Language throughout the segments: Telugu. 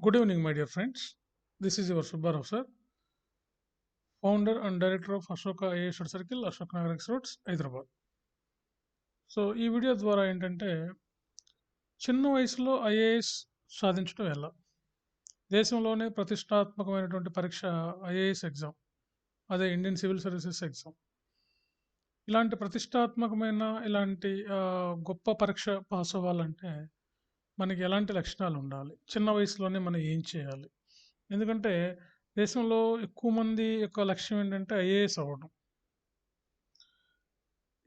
Good evening, my dear friends. This is your Subbarao sir, founder and director of Ashoka IAS circle, Ashok Nagar X roads, Hyderabad. So ఈ వీడియో ద్వారా ఏంటంటే చిన్న వయసులో ఐఏఎస్ సాధించడం ఎలా, దేశంలోనే ప్రతిష్టాత్మకమైనటువంటి పరీక్ష ఐఏఎస్ ఎగ్జామ్, అదే ఇండియన్ సివిల్ సర్వీసెస్ ఎగ్జామ్. ఇలాంటి ప్రతిష్టాత్మకమైన ఇలాంటి గొప్ప పరీక్ష పాస్ అవ్వాలంటే మనకి ఎలాంటి లక్షణాలు ఉండాలి, చిన్న వయసులోనే మనం ఏం చేయాలి? ఎందుకంటే దేశంలో ఎక్కువ మంది యొక్క లక్ష్యం ఏంటంటే ఐఏఎస్ అవ్వడం.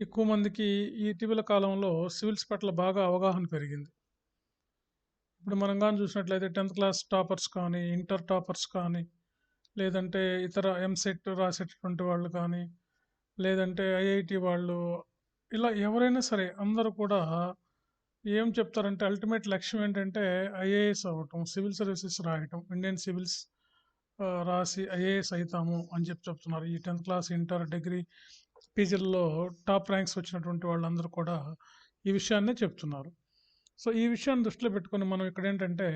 ఎక్కువ మందికి ఈ ఇటీవల కాలంలో సివిల్స్ పట్ల బాగా అవగాహన పెరిగింది. ఇప్పుడు మనం కానీ చూసినట్లయితే 10th క్లాస్ టాపర్స్ కానీ, ఇంటర్ టాపర్స్ కానీ, లేదంటే ఇతర ఎంసెట్ రాసేటటువంటి వాళ్ళు కానీ, లేదంటే ఐఐటి వాళ్ళు, ఇలా ఎవరైనా సరే అందరూ కూడా ఏం చెప్తారంటే అల్టిమేట్ లక్ష్యం ఏంటంటే ఐఏఎస్ అవ్వటం, సివిల్ సర్వీసెస్ రాయటం, ఇండియన్ సివిల్స్ రాసి ఐఏఎస్ అవుతాము అని చెప్తున్నారు. ఈ 10th క్లాస్, ఇంటర్, డిగ్రీ, పీజీల్లో టాప్ ర్యాంక్స్ వచ్చినటువంటి వాళ్ళందరూ కూడా ఈ విషయాన్నే చెప్తున్నారు. సో ఈ విషయాన్ని దృష్టిలో పెట్టుకొని మనం ఇక్కడ ఏంటంటే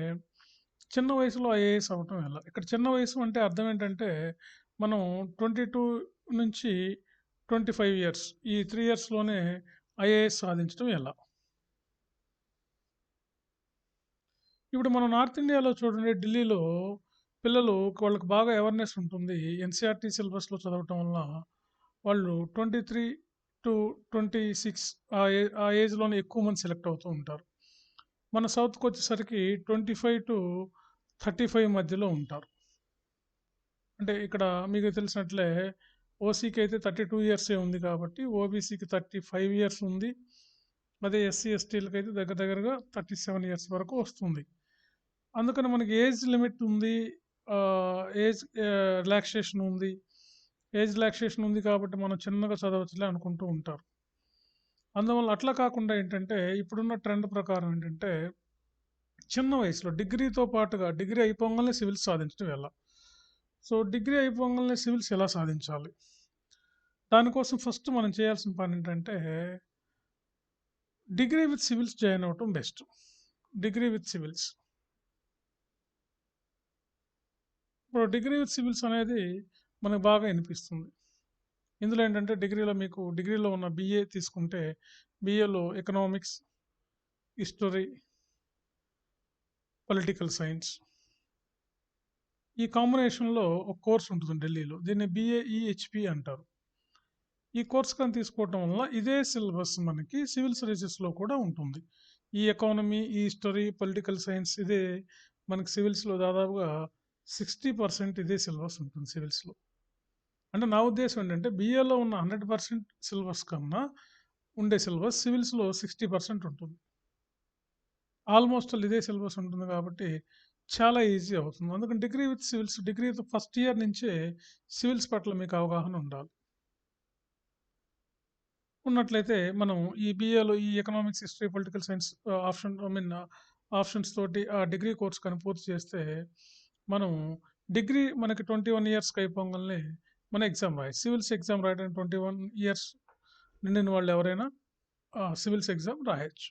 చిన్న వయసులో ఐఏఎస్ అవ్వటం ఎలా? ఇక్కడ చిన్న వయసు అంటే అర్థం ఏంటంటే మనం 22 నుంచి 25 ఇయర్స్, ఈ 3 ఇయర్స్లోనే ఐఏఎస్ సాధించడం ఎలా? ఇప్పుడు మనం నార్త్ ఇండియాలో చూడండి, ఢిల్లీలో పిల్లలు వాళ్ళకి బాగా అవేర్నెస్ ఉంటుంది. ఎన్సీఆర్టీ సిలబస్లో చదవటం వల్ల వాళ్ళు 23 to 26 ఆ ఏజ్లోనే ఎక్కువ మంది సెలెక్ట్ అవుతూ ఉంటారు. మన సౌత్కి వచ్చేసరికి 25 to 35 మధ్యలో ఉంటారు. అంటే ఇక్కడ మీకు తెలిసినట్లే ఓసీకి అయితే 32 ఇయర్సే ఉంది కాబట్టి ఓబీసీకి 35 ఇయర్స్ ఉంది. అదే ఎస్సీ ఎస్టీలకి అయితే దగ్గరగా 37 ఇయర్స్ వరకు వస్తుంది. అందుకని మనకి ఏజ్ లిమిట్ ఉంది, ఏజ్ రిలాక్సేషన్ ఉంది. ఏజ్ రిలాక్సేషన్ ఉంది కాబట్టి మనం చిన్నగా చదవచ్చులే అనుకుంటూ ఉంటారు. అందువల్ల అట్లా కాకుండా ఏంటంటే ఇప్పుడున్న ట్రెండ్ ప్రకారం ఏంటంటే చిన్న వయసులో డిగ్రీతో పాటుగా డిగ్రీ అయిపోగానే సివిల్స్ సాధించడం ఎలా? సో డిగ్రీ అయిపోగానే సివిల్స్ ఎలా సాధించాలి? దానికోసం ఫస్ట్ మనం చేయాల్సిన పని ఏంటంటే డిగ్రీ విత్ సివిల్స్ జాయిన్ అవ్వటం బెస్ట్. డిగ్రీ విత్ సివిల్స్, ఇప్పుడు డిగ్రీ విత్ సివిల్స్ అనేది మనకు బాగా వినిపిస్తుంది. ఇందులో ఏంటంటే డిగ్రీలో ఉన్న బీఏ తీసుకుంటే బీఏలో ఎకనామిక్స్, హిస్టరీ, పొలిటికల్ సైన్స్, ఈ కాంబినేషన్లో ఒక కోర్స్ ఉంటుంది ఢిల్లీలో. దీన్ని బీఏఈహెచ్పి అంటారు. ఈ కోర్స్ కానీ తీసుకోవటం వల్ల ఇదే సిలబస్ మనకి సివిల్ సర్వీసెస్లో కూడా ఉంటుంది. ఈ ఎకానమీ, ఈ హిస్టరీ, పొలిటికల్ సైన్స్ ఇదే మనకి సివిల్స్లో దాదాపుగా 60% ఇదే సిలబస్ ఉంటుంది సివిల్స్లో. అంటే నా ఉద్దేశం ఏంటంటే బీఏలో ఉన్న 100% సిలబస్ కన్నా ఉండే సిలబస్ సివిల్స్లో 60% ఉంటుంది. ఆల్మోస్ట్ ఇదే సిలబస్ ఉంటుంది కాబట్టి చాలా ఈజీ అవుతుంది. అందుకని degree with civils, degree first year నుంచే సివిల్స్ పట్ల మీకు అవగాహన ఉండాలి. ఉన్నట్లయితే మనం ఈ బీఏలో ఈ economics, history, political science options తోటి ఆ డిగ్రీ కోర్స్ కానీ పూర్తి చేస్తే మనం డిగ్రీ మనకి 21 ఇయర్స్కి అయిపోగానే మన ఎగ్జామ్ రాయొచ్చు. సివిల్స్ ఎగ్జామ్ రాయడానికి 21 ఇయర్స్ నిండిన వాళ్ళు ఎవరైనా సివిల్స్ ఎగ్జామ్ రాయొచ్చు.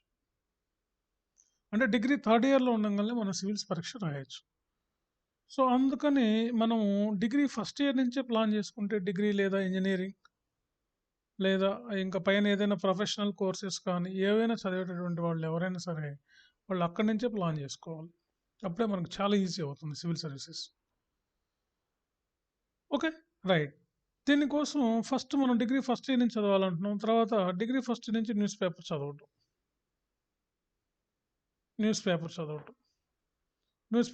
అంటే డిగ్రీ థర్డ్ ఇయర్లో ఉండగానే మనం సివిల్స్ పరీక్ష రాయొచ్చు. సో అందుకని మనం డిగ్రీ ఫస్ట్ ఇయర్ నుంచే ప్లాన్ చేసుకుంటే డిగ్రీ లేదా ఇంజనీరింగ్ లేదా ఇంకా పైన ఏదైనా ప్రొఫెషనల్ కోర్సెస్ కానీ ఏవైనా చదివేటటువంటి వాళ్ళు ఎవరైనా సరే వాళ్ళు అక్కడి నుంచే ప్లాన్ చేసుకోవాలి. అప్పుడే మనకు చాలా ఈజీ అవుతుంది సివిల్ సర్వీసెస్. Okay, right. దీనికోసం ఫస్ట్ మనం డిగ్రీ ఫస్ట్ ఇయర్ నుంచి చదవాలంటున్నాం. తర్వాత డిగ్రీ ఫస్ట్ నుంచి న్యూస్ పేపర్ చదవటం. న్యూస్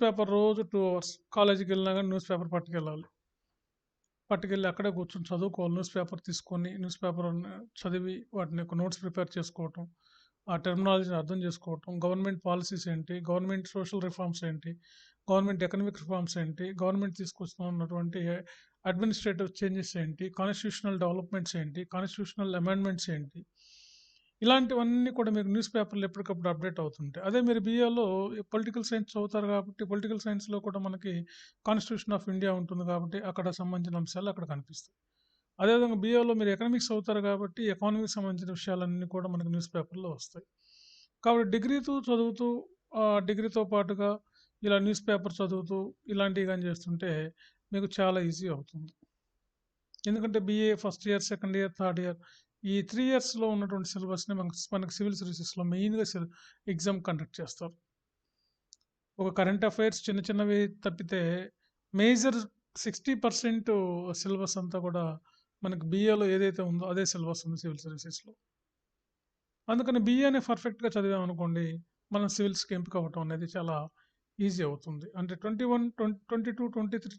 పేపర్ రోజు 2 అవర్స్ కాలేజీకి వెళ్ళినా కానీ న్యూస్ పేపర్ పట్టుకెళ్ళి అక్కడే కూర్చొని చదువుకోవాలి. న్యూస్ పేపర్ తీసుకొని న్యూస్ పేపర్ చదివి వాటిని ఒక నోట్స్ ప్రిపేర్ చేసుకోవటం, ఆ టెర్మినాలజీని అర్థం చేసుకోవటం, గవర్నమెంట్ పాలసీస్ ఏంటి, గవర్నమెంట్ సోషల్ రిఫార్మ్స్ ఏంటి, గవర్నమెంట్ ఎకనామిక్ రిఫార్మ్స్ ఏంటి, గవర్నమెంట్ తీసుకొస్తున్నటువంటి అడ్మినిస్ట్రేటివ్ చేంజెస్ ఏంటి, కాన్స్టిట్యూషనల్ డెవలప్మెంట్స్ ఏంటి, కాన్స్టిట్యూషనల్ అమెండ్మెంట్స్ ఏంటి, ఇలాంటివన్నీ కూడా మీకు న్యూస్ పేపర్లు ఎప్పటికప్పుడు అప్డేట్ అవుతుంటాయి. అదే మీరు బీఏలో పొలిటికల్ సైన్స్ చదువుతారు కాబట్టి పొలిటికల్ సైన్స్లో కూడా మనకి కాన్స్టిట్యూషన్ ఆఫ్ ఇండియా ఉంటుంది కాబట్టి అక్కడ సంబంధించిన అంశాలు అక్కడ కనిపిస్తాయి. అదేవిధంగా బీఏలో మీరు ఎకనామిక్స్ చదువుతారు కాబట్టి ఎకానమీకి సంబంధించిన విషయాలన్నీ కూడా మనకి న్యూస్ పేపర్లో వస్తాయి. కాబట్టి డిగ్రీతో చదువుతూ డిగ్రీతో పాటుగా ఇలా న్యూస్ పేపర్ చదువుతూ ఇలాంటివి గాని చేస్తుంటే మీకు చాలా ఈజీ అవుతుంది. ఎందుకంటే BA first year, second year, third year ఈ 3 ఇయర్స్‌లో ఉన్నటువంటి సిలబస్‌ని మనకు సివిల్ సర్వీసెస్‌లో మెయిన్‌గా ఎగ్జామ్ కండక్ట్ చేస్తారు. ఒక కరెంట్ అఫైర్స్ చిన్న చిన్నవి తప్పితే మేజర్ 60% సిలబస్ అంతా కూడా మనకు బీఏలో ఏదైతే ఉందో అదే సిలబస్ ఉంది సివిల్ సర్వీసెస్‌లో. అందుకని బీఏని పర్ఫెక్ట్‌గా చదివామనుకోండి, మనం సివిల్స్‌కి ఎంపిక అవ్వటం అనేది చాలా ఈజీ అవుతుంది. అంటే 21, 22,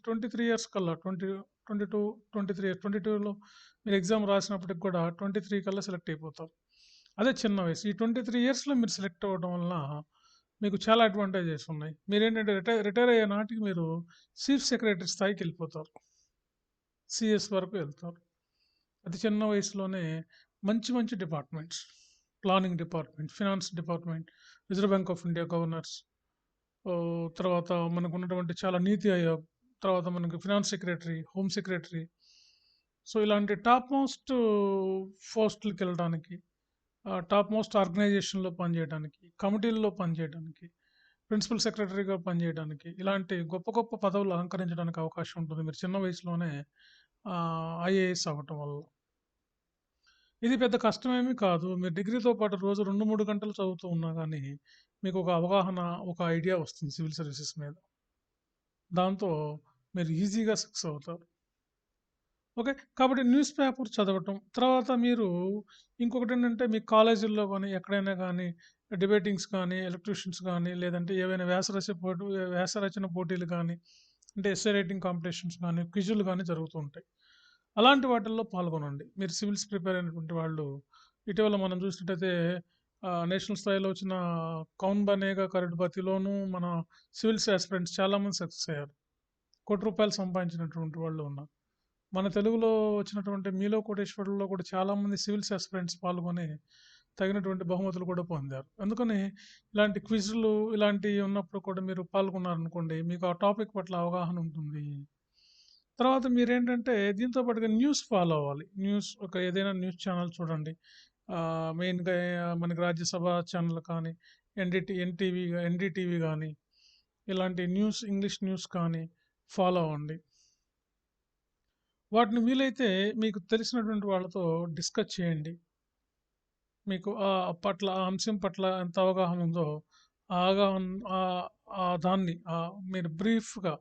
23 ఇయర్స్ కల్లా 20, 22, 23 ఇయర్స్ 22లో మీరు ఎగ్జామ్ రాసినప్పటికి కూడా 23 కల్లా సెలెక్ట్ అయిపోతారు. అదే చిన్న వయసు. ఈ 23 ఇయర్స్‌లో మీరు సెలెక్ట్ అవ్వడం వలన మీకు చాలా అడ్వాంటేజెస్ ఉన్నాయి. మీరేంటంటే రిటైర్ అయ్యే నాటికి మీరు చీఫ్ సెక్రటరీ స్థాయికెళ్ళిపోతారు. సీఎస్ వరకు వెళ్తారు. అతి చిన్న వయసులోనే మంచి మంచి departments, planning department, finance department, reserve bank of India governors, తర్వాత మనకున్నటువంటి చాలా నీతి ఆయోగ్, తర్వాత మనకి finance secretary, home secretary. So, ఇలాంటి టాప్ మోస్ట్ పోస్టులకి వెళ్ళడానికి, టాప్ మోస్ట్ ఆర్గనైజేషన్‌లో పనిచేయడానికి, కమిటీల్లో పనిచేయడానికి, ప్రిన్సిపల్ సెక్రటరీగా పనిచేయడానికి, ఇలాంటి గొప్ప గొప్ప పదవులు అలంకరించడానికి అవకాశం ఉంటుంది. మీరు చిన్న వయసులోనే ఐఏఎస్ అవ్వటం వల్ల. ఇది పెద్ద కష్టమేమీ కాదు. మీరు డిగ్రీతో పాటు రోజు 2, 3 గంటలు చదువుతూ ఉన్నా గానీ, మీకు ఒక అవగాహన, ఒక ఐడియా వస్తుంది సివిల్ సర్వీసెస్ మీద. దాంతో మీరు ఈజీగా సక్సెస్ అవుతారు. ఓకే. కాబట్టి న్యూస్ పేపర్ చదవటం. తర్వాత మీరు ఇంకొకటేంటంటే మీ కాలేజీల్లో గాని, ఎక్కడైనా గాని డిబేటింగ్స్ కానీ, ఎలక్ట్యూషన్స్ గానీ, లేదంటే ఏవైనా వ్యాస రచన పోటీలు గానీ, అంటే ఎస్సే రైటింగ్ కాంపిటీషన్స్ గానీ, క్విజులు గానీ జరుగుతూ ఉంటాయి. అలాంటి వాటిల్లో పాల్గొనండి. మీరు సివిల్స్ ప్రిపేర్ అయినటువంటి వాళ్ళు ఇటీవల మనం చూసినట్టయితే నేషనల్ స్థాయిలో వచ్చిన 'కౌన్ బనేగా కరోడ్‌పతిలోనూ' మన సివిల్స్ యాస్పిరెంట్స్ చాలామంది సక్సెస్ అయ్యారు. రూ. 1,00,00,000 సంపాదించినటువంటి వాళ్ళు ఉన్నారు. మన తెలుగులో వచ్చినటువంటి 'మీలో కోటేశ్వరుడులో' కూడా చాలామంది సివిల్స్ యాస్పిరెంట్స్ పాల్గొని తగినటువంటి బహుమతులు కూడా పొందారు. అందుకని ఇలాంటి క్విజ్‌లు ఇలాంటివి ఉన్నప్పుడు కూడా మీరు పాల్గొన్నారనుకోండి, మీకు ఆ టాపిక్ పట్ల అవగాహన ఉంటుంది. తర్వాత మీరేంటంటే దీంతో పాటుగా న్యూస్ ఫాలో అవ్వాలి. ఏదైనా న్యూస్ ఛానెల్ చూడండి. మెయిన్‌గా మనకి రాజ్యసభ ఛానెల్ కానీ, ఎన్‌డీటీవీ గానీ, ఇలాంటి ఇంగ్లీష్ న్యూస్ కానీ ఫాలో అవ్వండి. వాటిని వీలైతే మీకు తెలిసినటువంటి వాళ్ళతో డిస్కస్ చేయండి. మీకు ఆ అంశం పట్ల ఎంత అవగాహన ఉందో, ఆ అవగాహన ఆహ్, దాన్ని మీరు బ్రీఫ్‌గా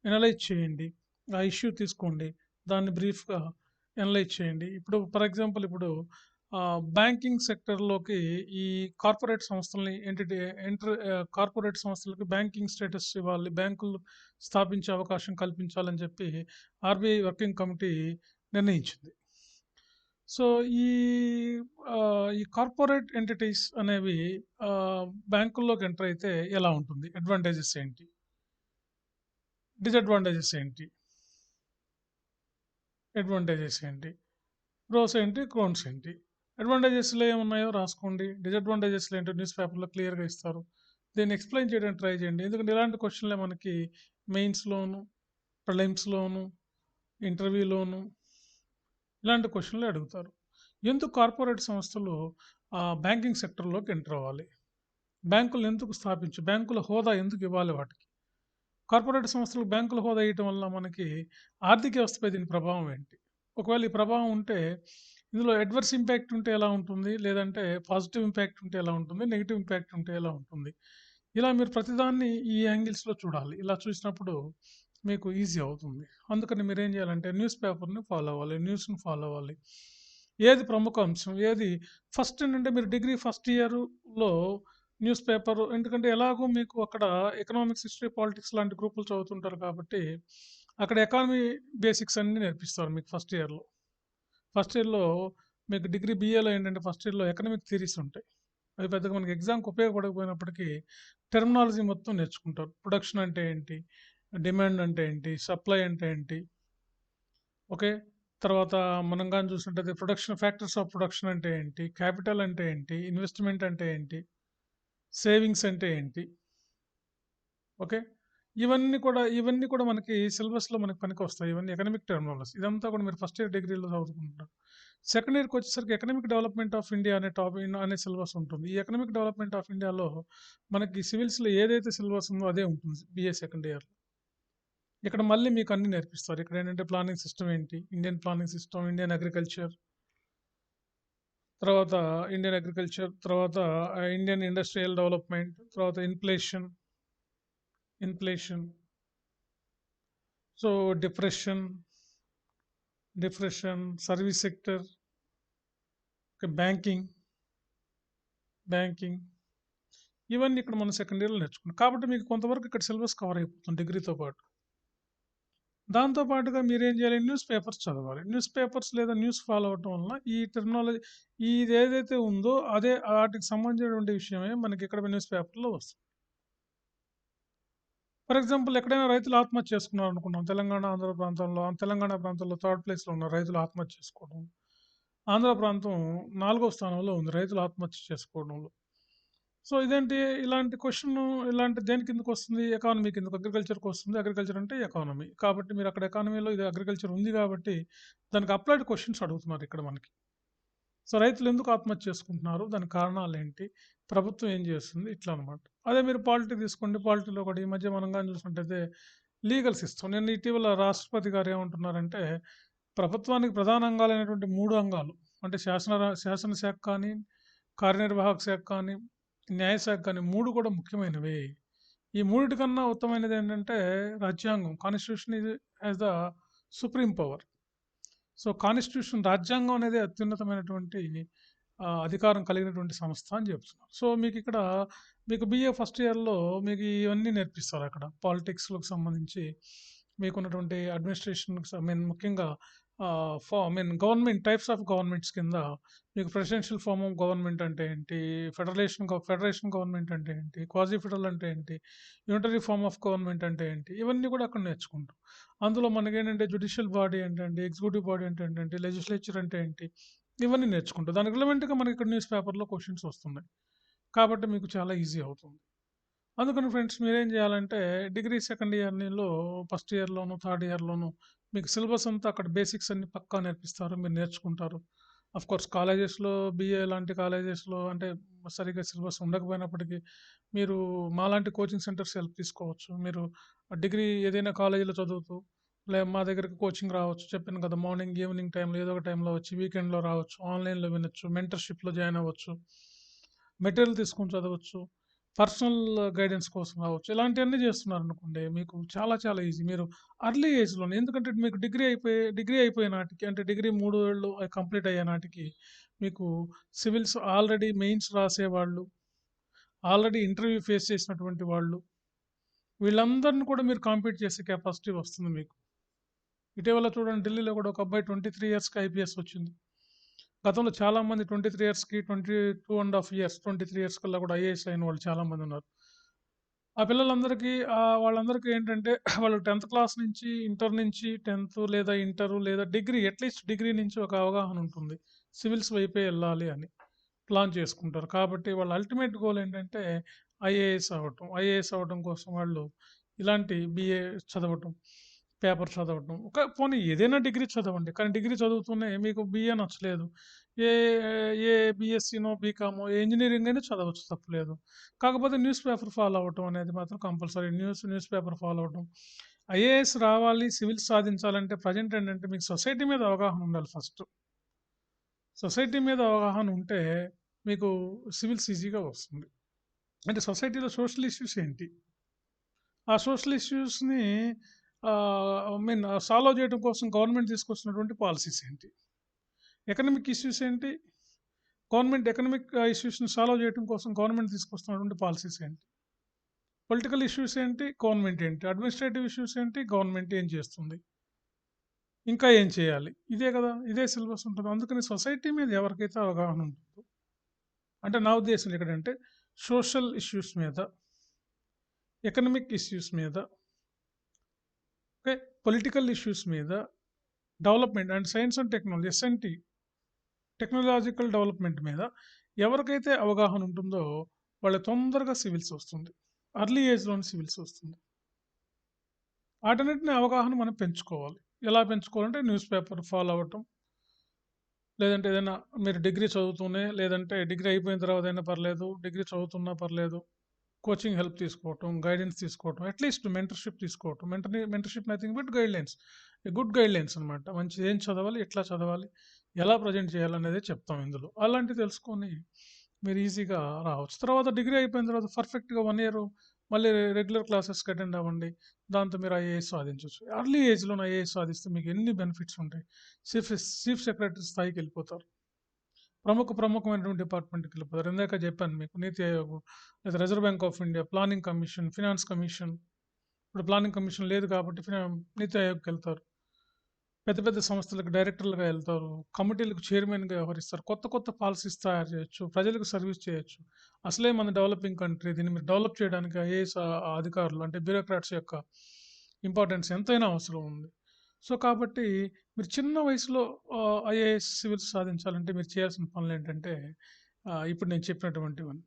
ఎనలైజ్ చేయండి. ఆ ఇష్యూ తీసుకోండి. దాన్ని బ్రీఫ్‌గా ఎనలైజ్ చేయండి. ఇప్పుడు ఫర్ ఎగ్జాంపుల్ ఇప్పుడు బ్యాంకింగ్ సెక్టర్‌లోకి ఈ కార్పొరేట్ సంస్థల్ని కార్పొరేట్ సంస్థలకి బ్యాంకింగ్ స్టేటస్ ఇవ్వాలి. బ్యాంకులు స్థాపించే అవకాశం కల్పించాలని చెప్పి ఆర్‌బీఐ వర్కింగ్ కమిటీ నిర్ణయించింది. సో, ఈ ఈ కార్పొరేట్ ఎంటిటీస్ అనేవి బ్యాంకుల్లోకి ఎంటర్ అయితే ఎలా ఉంటుంది? అడ్వాంటేజెస్ ఏంటి? డిసడ్వాంటేజెస్ ఏంటి? అడ్వాంటేజెస్ ఏంటి? ప్రోస్ ఏంటి? కాన్స్ ఏంటి? అడ్వాంటేజెస్‌లో ఏమున్నాయో రాసుకోండి. డిసడ్వాంటేజెస్‌లో ఏంటో న్యూస్ పేపర్‌లో క్లియర్‌గా ఇస్తారు. దీన్ని ఎక్స్‌ప్లెయిన్ చేయడానికి ట్రై చేయండి. ఎందుకంటే ఇలాంటి క్వెషన్‌లే మనకి మెయిన్స్‌లోను, ప్రిలిమ్స్‌లోను, ఇంటర్వ్యూలోను ఇలాంటి క్వెషన్‌లే అడుగుతారు. ఎందుకు కార్పొరేట్ సంస్థలు బ్యాంకింగ్ సెక్టర్‌లోకి ఎంటర్ అవ్వాలి? బ్యాంకులను ఎందుకు బ్యాంకుల హోదా ఎందుకు ఇవ్వాలి వాటికి? కార్పొరేట్ సంస్థలకు బ్యాంకుల హోదా ఇయ్యటం వల్ల మనకి ఆర్థిక వ్యవస్థపై దీని ప్రభావం ఏంటి? ఒకవేళ ఈ ప్రభావం ఉంటే ఇందులో అడ్వర్స్ ఇంపాక్ట్ ఉంటే ఎలా ఉంటుంది? లేదంటే పాజిటివ్ ఇంపాక్ట్ ఉంటే ఎలా ఉంటుంది? నెగెటివ్ ఇంపాక్ట్ ఉంటే ఎలా ఉంటుంది? ఇలా మీరు ప్రతిదాన్ని ఈ యాంగిల్స్‌లో చూడాలి. ఇలా చూసినప్పుడు మీకు ఈజీ అవుతుంది. అందుకని మీరేం చేయాలంటే న్యూస్ పేపర్‌ని ఫాలో అవ్వాలి. న్యూస్‌ని ఫాలో అవ్వాలి. ఏది ప్రముఖ అంశం? ఫస్ట్ ఏంటంటే మీరు డిగ్రీ ఫస్ట్ ఇయర్‌లో న్యూస్ పేపర్ ఎందుకంటే ఎలాగో మీకు అక్కడ ఎకనామిక్స్, హిస్టరీ, పాలిటిక్స్ లాంటి గ్రూపులు చదువుతుంటారు కాబట్టి, అక్కడ ఎకానమీ బేసిక్స్ అన్నీ నేర్పిస్తారు మీకు ఫస్ట్ ఇయర్‌లో. ఫస్ట్ ఇయర్‌లో మీకు డిగ్రీ బీఏలో ఏంటంటే ఫస్ట్ ఇయర్‌లో ఎకనామిక్ థియరీస్ ఉంటాయి. అవి పెద్దగా మనకి ఎగ్జామ్‌కి ఉపయోగపడకపోయినప్పటికీ టెర్మినాలజీ మొత్తం నేర్చుకుంటారు. ప్రొడక్షన్ అంటే ఏంటి? డిమాండ్ అంటే ఏంటి? సప్లై అంటే ఏంటి? ఓకే. తర్వాత మనం గాని చూసినట్టయితే ఫ్యాక్టర్స్ ఆఫ్ ప్రొడక్షన్ అంటే ఏంటి? క్యాపిటల్ అంటే ఏంటి? ఇన్వెస్ట్‌మెంట్ అంటే ఏంటి? సేవింగ్స్ అంటే ఏంటి? ఓకే. ఇవన్నీ కూడా మనకి సిలబస్‌లో మనకి పనికొస్తాయి. ఇవన్నీ ఎకనామిక్ టెర్మినాలజీస్. ఇదంతా కూడా మీరు ఫస్ట్ ఇయర్ డిగ్రీలో చదువుకుంటారు. సెకండ్ ఇయర్‌కొచ్చేసరికి ఎకనామిక్ డెవలప్‌మెంట్ ఆఫ్ ఇండియా అనే సిలబస్ ఉంటుంది. ఈ ఎకనామిక్ డెవలప్‌మెంట్ ఆఫ్ ఇండియాలో మనకి సివిల్స్‌లో ఏదైతే సిలబస్ ఉందో అదే ఉంటుంది బీఏ సెకండ్ ఇయర్‌లో. ఇక్కడ మళ్ళీ మీకు అన్నీ నేర్పిస్తారు. ఇక్కడేంటంటే ప్లానింగ్ సిస్టమ్ ఏంటి? ఇండియన్ ప్లానింగ్ సిస్టమ్, తర్వాత తర్వాత ఇండియన్ ఇండస్ట్రియల్ డెవలప్‌మెంట్, తర్వాత inflation, so depression, service sector, banking, banking ఇవన్నీ ఇక్కడ మనం సెకండ్ ఇయర్‌లో నేర్చుకున్నాం. కాబట్టి మీకు కొంతవరకు ఇక్కడ సిలబస్ కవర్ అయిపోతుంది డిగ్రీతో పాటు. దాంతో పాటుగా మీరేం చేయాలి? న్యూస్ పేపర్స్ చదవాలి. న్యూస్ పేపర్స్ లేదా న్యూస్ ఫాలో అవ్వటం వలన ఈ టెర్మినాలజీ ఇదేదైతే ఉందో అదే ఆటికి సంబంధించినటువంటి విషయమే మనకి ఇక్కడ న్యూస్ పేపర్‌లో వస్తుంది. ఫర్ ఎగ్జాంపుల్ ఎక్కడైనా రైతులు ఆత్మహత్య చేసుకున్నారు అనుకున్నాం. తెలంగాణ ప్రాంతంలో థర్డ్ ప్లేస్‌లో ఉన్నారు రైతులు ఆత్మహత్య చేసుకోవడం. ఆంధ్ర ప్రాంతం 4వ స్థానంలో ఉంది రైతులు ఆత్మహత్య చేసుకోవడంలో. సో, ఇదేంటి ఇలాంటి క్వెషను ఇలాంటి దేని కిందకొస్తుంది? ఎకానమీ కిందకు అగ్రికల్చర్‌కొస్తుంది. అగ్రికల్చర్ అంటే ఎకానమీ. కాబట్టి మీరక్కడ ఎకానమీలో ఇది అగ్రికల్చర్ ఉంది గాబట్టి, దానికి అప్లైడ్ క్వెషన్స్ అడుగుతున్నారు ఇక్కడ మనకి. సో, రైతులు ఎందుకు ఆత్మహత్య చేసుకుంటున్నారు? దానికి కారణాలేంటి? ప్రభుత్వం ఏం చేస్తుంది? ఇట్లా అనమాట. అదే మీరు పాలిటీ తీసుకోండి. పాలిటీలో కూడా ఈ మధ్య మనం గాని చూసినట్టయితే లీగల్ సిస్టమ్. నిన్న ఇటీవల రాష్ట్రపతి గారు ఏమంటున్నారంటే, ప్రభుత్వానికి ప్రధాన అంగాలైనటువంటి 3 అంగాలు అంటే శాసనశాఖ కానీ, కార్యనిర్వాహక శాఖ కానీ, న్యాయశాఖ కానీ 3 కూడా ముఖ్యమైనవి. ఈ మూడిటికన్నా ఉత్తమమైనదేంటంటే రాజ్యాంగం. Constitution as the supreme power. So, రాజ్యాంగం అనేది అత్యున్నతమైనటువంటి అధికారం కలిగినటువంటి సంస్థ అని చెప్తున్నారు. సో, మీకు బీఏ ఫస్ట్ ఇయర్‌లో మీకు ఇవన్నీ నేర్పిస్తారు అక్కడ. పాలిటిక్స్‌లోకి సంబంధించి మీకున్నటువంటి ముఖ్యంగా గవర్నమెంట్ టైప్స్ ఆఫ్ గవర్నమెంట్స్ కింద మీకు ప్రెసిడెన్షియల్ ఫార్మ్ ఆఫ్ గవర్నమెంట్ అంటే ఏంటి? ఫెడరేషన్ గవర్నమెంట్ అంటే ఏంటి? క్వాజీ ఫెడరల్ అంటే ఏంటి? యూనిటరీ ఫార్మ్ ఆఫ్ గవర్నమెంట్ అంటే ఏంటి? ఇవన్నీ కూడా అక్కడ నేర్చుకుంటాం. అందులో మనకేంటంటే జ్యుడిషియల్ బాడీ ఏంటంటే, ఎగ్జిక్యూటివ్ బాడీ అంటే ఏంటంటే, లెజిస్లేచర్ అంటే ఏంటి? ఇవన్నీ నేర్చుకుంటాం. దానికి రిలవెంట్‌గా మనకి ఇక్కడ న్యూస్ పేపర్‌లో క్వెషన్స్ వస్తున్నాయి. కాబట్టి మీకు చాలా ఈజీ అవుతుంది. అందుకని ఫ్రెండ్స్ మీరేం చేయాలంటే డిగ్రీ సెకండ్ ఇయర్‌లో ఫస్ట్ ఇయర్‌లోను, థర్డ్ ఇయర్‌లోను మీకు సిలబస్ అంతా అక్కడ బేసిక్స్ అన్నీ పక్కా నేర్పిస్తారు. మీరు నేర్చుకుంటారు. ఆఫ్‌కోర్స్ కాలేజెస్‌లో బీఏ లాంటి కాలేజెస్‌లో అంటే సరిగ్గా సిలబస్ ఉండకపోయినప్పటికీ మీరు మాలాంటి కోచింగ్ సెంటర్స్ హెల్ప్ తీసుకోవచ్చు. మీరు డిగ్రీ ఏదైనా కాలేజీలో చదువుతూ మా దగ్గరికి కోచింగ్ రావచ్చు. చెప్పాను కదా! మార్నింగ్, ఈవినింగ్ టైంలో ఏదో ఒక టైంలో వచ్చి వీకెండ్‌లో రావచ్చు. ఆన్‌లైన్‌లో వినొచ్చు. మెంటర్‌షిప్‌లో జాయిన్ అవ్వచ్చు. మెటీరియల్ తీసుకొని చదవచ్చు. పర్సనల్ గైడెన్స్ కోసం రావచ్చు. ఇలాంటివన్నీ చేస్తున్నారనుకోండి మీకు చాలా చాలా ఈజీ. మీరు అర్లీ ఏజ్‌లోనే ఎందుకంటే మీకు డిగ్రీ అయిపోయే నాటికి అంటే డిగ్రీ 3 ఏళ్ళు కంప్లీట్ అయ్యే నాటికి మీకు సివిల్స్ ఆల్రెడీ మెయిన్స్ రాసేవాళ్ళు, ఆల్రెడీ ఇంటర్వ్యూ ఫేస్ చేసినటువంటి వాళ్ళు, వీళ్ళందరిని కూడా మీరు కాంపీట్ చేసే కెపాసిటీ వస్తుంది మీకు. ఇటీవల చూడండి ఢిల్లీలో కూడా ఒక అబ్బాయి 23 ఇయర్స్‌కి ఐపీఎస్ వచ్చింది. గతంలో చాలామంది 23 ఇయర్స్‌కి, 22 ½ ఇయర్స్, 23 ఇయర్స్ కల్లా కూడా ఐఏఎస్ అయిన వాళ్ళు చాలామంది ఉన్నారు. ఆ పిల్లలందరికీ వాళ్ళందరికీ ఏంటంటే వాళ్ళు 10థ్ క్లాస్ నుంచి, ఇంటర్ నుంచి 10థ్ లేదా ఇంటరు లేదా డిగ్రీ అట్‌లీస్ట్ డిగ్రీ నుంచి ఒక అవగాహన ఉంటుంది. సివిల్స్ వైపే ఎళ్ళాలి అని ప్లాన్ చేసుకుంటారు. కాబట్టి వాళ్ళ అల్టిమేట్ గోల్ ఏంటంటే ఐఏఎస్ అవ్వటం. ఐఏఎస్ అవ్వడం కోసం వాళ్ళు ఇలాంటి బీఏ చదవటం, పేపర్ చదవటం. పోనీ ఏదైనా డిగ్రీ చదవండి. కానీ డిగ్రీ చదువుతూనే మీకు బీఏ నచ్చలేదు. ఏ ఏ బీఎస్సీనో, బీకామో, ఏ ఇంజినీరింగ్ అయినా చదవచ్చు తప్పులేదు. కాకపోతే న్యూస్ పేపర్ ఫాలో అవ్వటం అనేది మాత్రం కంపల్సరీ. న్యూస్ పేపర్ ఫాలో అవ్వటం. ఐఏఎస్ రావాలి, సివిల్స్ సాధించాలంటే ప్రెజెంట్ ఏంటంటే మీకు సొసైటీ మీద అవగాహన ఉండాలి ఫస్ట్. సొసైటీ మీద అవగాహన ఉంటే మీకు సివిల్స్ ఈజీగా వస్తుంది. అంటే సొసైటీలో సోషల్ ఇష్యూస్ ఏంటి? ఆ సోషల్ ఇష్యూస్‌ని సాల్వ్ చేయడం కోసం గవర్నమెంట్ తీసుకొస్తున్నటువంటి పాలిసీస్ ఏంటి? ఎకనామిక్ ఇష్యూస్ ఏంటి? ఎకనామిక్ ఇష్యూస్‌ని సాల్వ్ చేయడం కోసం గవర్నమెంట్ తీసుకొస్తున్నటువంటి పాలిసీస్ ఏంటి? పొలిటికల్ ఇష్యూస్ ఏంటి? గవర్నమెంట్ ఏంటి? అడ్మినిస్ట్రేటివ్ ఇష్యూస్ ఏంటి? గవర్నమెంట్ ఏం చేస్తుంది? ఇంకా ఏం చేయాలి? ఇదే కదా! ఇదే సిలబస్ ఉంటది. అందుకని సొసైటీ మీద ఎవరికైతే అవగాహన ఉంటుందో అంటే నా ఉద్దేశం ఎక్కడంటే సోషల్ ఇష్యూస్ మీద, ఎకనామిక్ ఇష్యూస్ మీద, ఓకే, పొలిటికల్ ఇష్యూస్ మీద, development and science and technology S and T technological development మీద ఎవరికైతే అవగాహన ఉంటుందో వాళ్ళకి తొందరగా సివిల్స్ వస్తుంది. ఎర్లీ ఏజ్‌లోనే సివిల్స్ వస్తుంది. వాటన్నిటిని అవగాహన మనం పెంచుకోవాలి. ఎలా పెంచుకోవాలంటే న్యూస్ పేపర్ ఫాలో అవ్వటం. లేదంటే ఏదైనా మీరు డిగ్రీ చదువుతూనే లేదంటే డిగ్రీ అయిపోయిన తర్వాత అయినా పర్లేదు. డిగ్రీ చదువుతున్నా పర్లేదు. కోచింగ్ హెల్ప్ తీసుకోవటం, గైడెన్స్ తీసుకోవటం, అట్‌లీస్ట్ మెంటర్‌షిప్ తీసుకోవటం. Mentorship nothing but guidelines. Good guidelines అనమాట. మంచి ఏం చదవాలి, ఎట్లా చదవాలి, ఎలా ప్రెజెంట్ చేయాలనేదే చెప్తాం ఇందులో. అలాంటివి తెలుసుకొని మీరు ఈజీగా రావచ్చు. తర్వాత డిగ్రీ అయిపోయిన తర్వాత పర్ఫెక్ట్‌గా 1 ఇయర్ మళ్ళీ రెగ్యులర్ క్లాసెస్‌కి అటెండ్ అవ్వండి. దాంతో మీరు ఐఏఎస్ సాధించొచ్చు. ఎర్లీ ఏజ్‌లోనే ఐఏఎస్ సాధిస్తే మీకు ఎన్ని బెనిఫిట్స్ ఉంటాయి. చీఫ్ సెక్రటరీ స్థాయికెళ్ళిపోతారు. ప్రముఖమైనటువంటి డిపార్ట్‌మెంట్‌కెళ్ళిపోతారు. ఇందాక చెప్పాను మీకు నీతి ఆయోగ్, లేదా reserve bank of India, planning commission, finance commission. ఇప్పుడు ప్లానింగ్ కమిషన్ లేదు కాబట్టి నీతి ఆయోగ్‌కెళ్తారు. పెద్ద పెద్ద సంస్థలకు డైరెక్టర్లుగా వెళ్తారు. కమిటీలకు చైర్మన్‌గా వ్యవహరిస్తారు. కొత్త కొత్త పాలసీస్ తయారు చేయొచ్చు. ప్రజలకు సర్వీస్ చేయొచ్చు. అసలే మన డెవలపింగ్ కంట్రీ. దీన్ని మీరు డెవలప్ చేయడానికి ఐఏఎస్ అధికారులు అంటే బ్యూరోక్రాట్స్ యొక్క ఇంపార్టెన్స్ ఎంతైనా అవసరం ఉంది. సో, కాబట్టి మీరు చిన్న వయసులో ఐఏఎస్, సివిల్స్ సాధించాలంటే మీరు చేయాల్సిన పనులేంటంటే ఇప్పుడు నేను చెప్పినటువంటివన్నీ.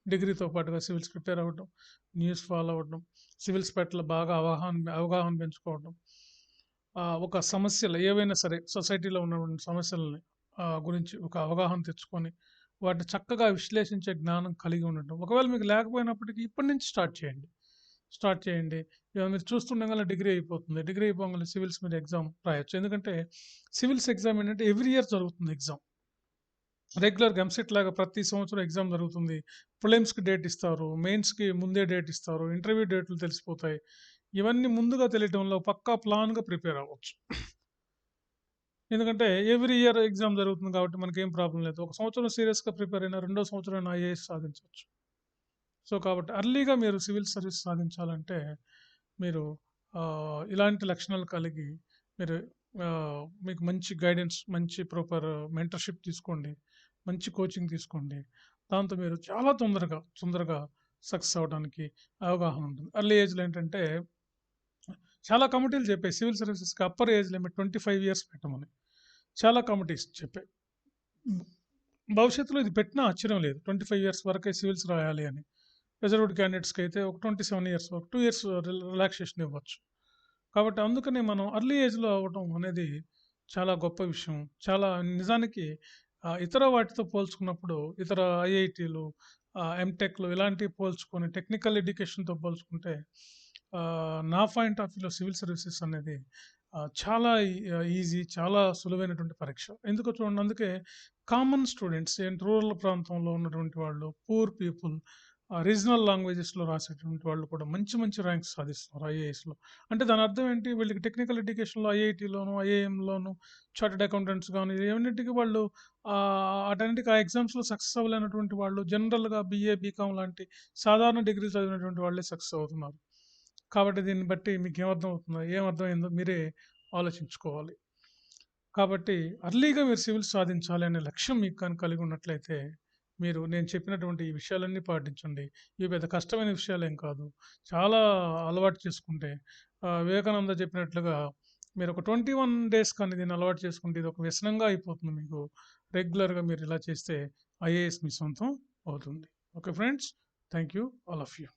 డిగ్రీతో పాటుగా సివిల్స్ ప్రిపేర్ అవ్వడం, న్యూస్ ఫాలో అవ్వడం, సివిల్స్ పట్ల బాగా అవగాహన పెంచుకోవడం. ఒక సమస్యలు ఏవైనా సరే సొసైటీలో ఉన్నటువంటి సమస్యలని గురించి ఒక అవగాహన తెచ్చుకొని, వాటిని చక్కగా విశ్లేషించే జ్ఞానం కలిగి ఉండటం. ఒకవేళ మీకు లేకపోయినప్పటికీ ఇప్పటి నుంచి స్టార్ట్ చేయండి. స్టార్ట్ చేయండి. ఇగ మీరు చూస్తుండగానే డిగ్రీ అయిపోతుంది. డిగ్రీ అయిపోగానే సివిల్స్ మీరు ఎగ్జామ్ రాయొచ్చు. ఎందుకంటే సివిల్స్ ఎగ్జామ్ ఏంటంటే ఎవ్రీ ఇయర్ జరుగుతుంది ఎగ్జామ్. రెగ్యులర్‌గా ఎంసెట్ లాగా ప్రతి సంవత్సరం ఎగ్జామ్ జరుగుతుంది. ప్రిలిమ్స్‌కి డేట్ ఇస్తారు. మెయిన్స్‌కి ముందే డేట్ ఇస్తారు. ఇంటర్వ్యూ డేట్లు తెలిసిపోతాయి. ఇవన్నీ ముందుగా తెలియటం వల్ల పక్కా ప్లాన్‌గా ప్రిపేర్ అవ్వచ్చు. ఎందుకంటే ఎవ్రీ ఇయర్ ఎగ్జామ్ జరుగుతుంది కాబట్టి మనకేం ప్రాబ్లమ్ లేదు. ఒక సంవత్సరం సీరియస్‌గా ప్రిపేర్ అయినా రెండో సంవత్సరం ఐఏఎస్ సాధించొచ్చు. సో, కాబట్టి ఎర్లీగా మీరు సివిల్ సర్వీస్ సాధించాలంటే మీరు ఇలాంటి లక్షణాలు కలిగి మీరు మీకు మంచి గైడెన్స్, మంచి ప్రాపర్ మెంటర్‌షిప్ తీసుకోండి. మంచి కోచింగ్ తీసుకోండి. దాంతో మీరు చాలా తొందరగా సక్సెస్ అవ్వడానికి అవగాహన ఉంటుంది. ఎర్లీ ఏజ్‌లో ఏంటంటే చాలా కమిటీలు చెప్పాయి. సివిల్ సర్వీసెస్‌కి అప్పర్ ఏజ్ లిమిట్ 25 ఇయర్స్ పెట్టమని. చాలా కమిటీస్ చెప్పాయి. హ్మ్. భవిష్యత్తులో ఇది పెట్టినా ఆశ్చర్యం లేదు. 25 ఇయర్స్ వరకే సివిల్స్ రాయాలి అని. రిజర్వ్డ్ క్యాండిడేట్స్‌కి అయితే ఒక 27 ఇయర్స్ వరకు 2 ఇయర్స్ రిలాక్సేషన్ ఇవ్వచ్చు. కాబట్టి అందుకనే మనం ఎర్లీ ఏజ్‌లో అవ్వడం అనేది చాలా గొప్ప విషయం. చాలా నిజానికి ఇతర వాటితో పోల్చుకున్నప్పుడు ఇతర ఐఐటీలు, ఎంటెక్‌లు ఇలాంటివి పోల్చుకొని టెక్నికల్ ఎడ్యుకేషన్‌తో పోల్చుకుంటే నా పాయింట్ ఆఫ్ వ్యూలో సివిల్ సర్వీసెస్ అనేది చాలా ఈజీ, చాలా సులువైనటువంటి పరీక్ష. ఎందుకో చూడండి అందుకే కామన్ స్టూడెంట్స్ రూరల్ ప్రాంతంలో ఉన్నటువంటి వాళ్ళు, పూర్ పీపుల్, రీజనల్ లాంగ్వేజెస్‌లో రాసేటువంటి వాళ్ళు కూడా మంచి ర్యాంక్స్ సాధిస్తున్నారు ఐఏఎస్‌లో. అంటే దాని అర్థం ఏంటి? వీళ్ళకి టెక్నికల్ ఎడ్యుకేషన్‌లో ఐఐటీలోను, ఐఐఎంలోను చార్టర్డ్ అకౌంటెంట్స్ గాని ఇవన్నిటికి వాళ్ళు ఆటన్నిటికి ఆ ఎగ్జామ్స్‌లో సక్సెస్ అవ్వలేనటువంటి వాళ్ళు జనరల్‌గా బీఏ, బీకామ్ లాంటి సాధారణ డిగ్రీలు చదివినటువంటి వాళ్ళే సక్సెస్ అవుతున్నారు. కాబట్టి దీన్ని బట్టి మీకేమర్థమవుతుందో, ఏమర్థమైందో మీరే ఆలోచించుకోవాలి. కాబట్టి అర్లీగా మీరు సివిల్స్ సాధించాలి అనే లక్ష్యం మీకు కనుక కలిగి ఉన్నట్లయితే, నేను చెప్పినటువంటి ఈ విషయాలన్నీ పాటించండి. ఇవి పెద్ద కష్టమైన విషయాలేం కాదు. చాలా అలవాటు చేసుకుంటే వివేకానంద చెప్పినట్లుగా మీరు ఒక 21 డేస్ కానీ దీన్ని అలవాటు చేసుకుంటే ఇది ఒక వ్యసనంగా అయిపోతుంది మీకు. రెగ్యులర్‌గా మీరు ఇలా చేస్తే ఐఏఎస్ మీ సొంతం అవుతుంది. Okay friends. Thank you all of you.